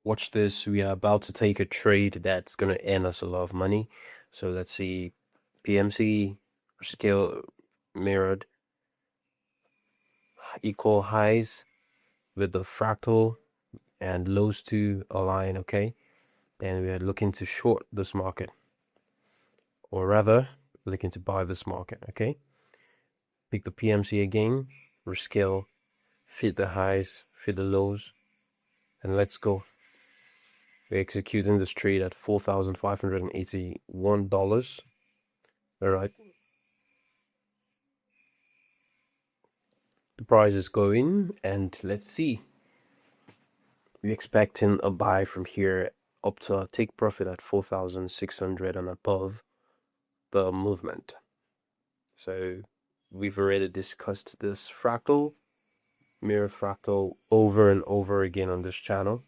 watch this. We are about to take a trade that's going to earn us a lot of money. So let's see. PMC scale mirrored equal highs with the fractal and lows to align. Okay, and we are looking to short this market, or rather looking to buy this market. Okay, pick the PMC again, rescale, fit the highs, fit the lows, and let's go. We're executing this trade at $4,581. All right. The price is going, and let's see. We're expecting a buy from here up to a take profit at 4,600 and above the movement. So we've already discussed this fractal, mirror fractal, over and over again on this channel.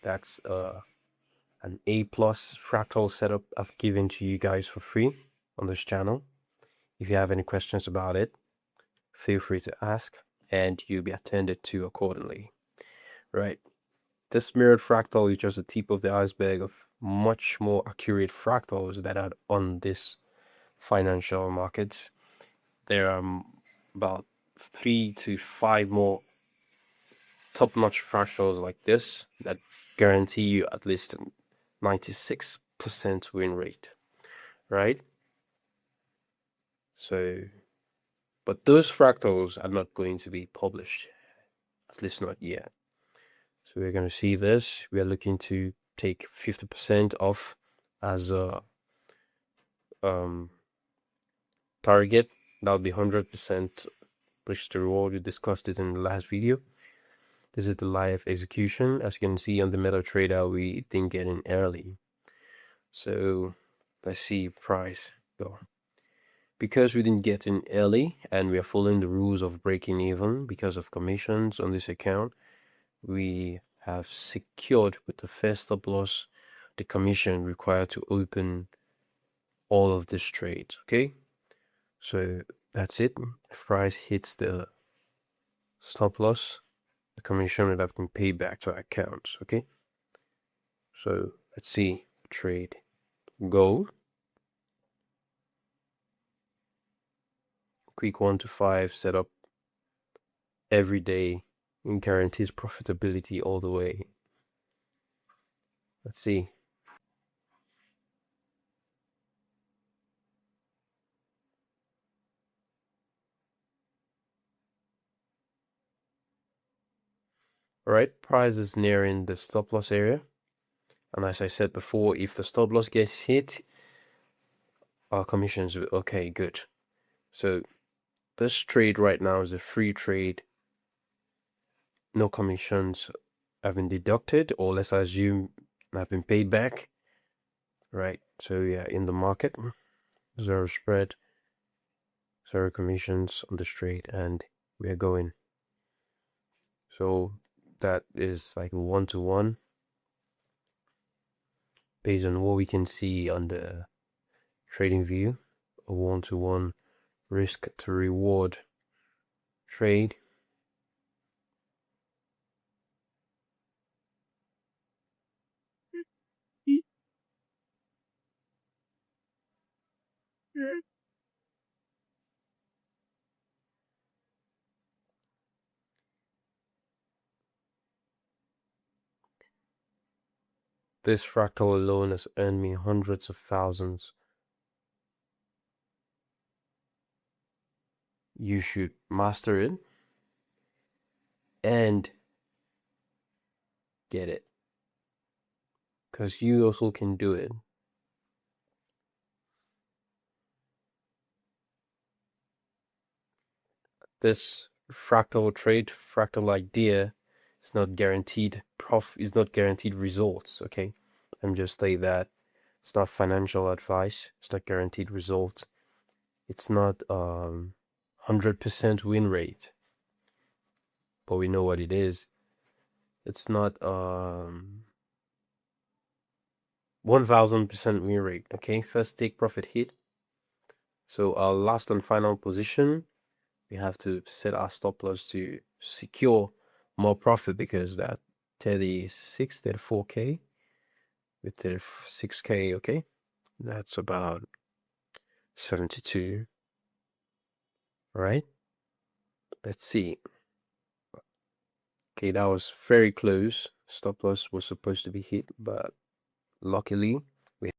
That's an A+ fractal setup I've given to you guys for free on this channel. If you have any questions about it, feel free to ask and you'll be attended to accordingly. Right. This mirrored fractal is just the tip of the iceberg of much more accurate fractals that are on this financial markets. There are about 3 to 5 more top-notch fractals like this that guarantee you at least 96% win rate, right? So, but those fractals are not going to be published, at least not yet. So we're going to see this. We are looking to take 50% off as a target. That would be 100% risk to reward. We discussed it in the last video. This is the live execution. As you can see on the MetaTrader, we didn't get in early. So let's see price go. Because we didn't get in early and we are following the rules of breaking even because of commissions on this account, we have secured with the first stop loss the commission required to open all of this trades. Okay, so that's it. If price hits the stop loss, the commission would have been paid back to our accounts. Okay, so let's see trade go. Quick 1 to 5 setup every day and guarantees profitability all the way. Let's see. All right, price is nearing the stop loss area, and as I said before, if the stop loss gets hit, our commissions will, okay, good. So this trade right now is a free trade. No commissions have been deducted, or let's assume have been paid back. Right, so yeah, in the market, zero spread, zero commissions on this trade, and we are going. So that is like a 1-to-1 based on what we can see on the trading view, a 1-to-1 risk to reward trade. This fractal alone has earned me hundreds of thousands. You should master it and get it, because you also can do it. This fractal trade, fractal idea is not guaranteed is not guaranteed results. Okay, I'm just saying that it's not financial advice. It's not guaranteed results. It's not 100% win rate, but we know what it is. It's not 1000% win rate. Okay, first take profit hit. So our last and final position, we have to set our stop loss to secure more profit, because that 36, 34K with 36K, okay? That's about 72. All right, let's see. Okay, that was very close. Stop loss was supposed to be hit, but luckily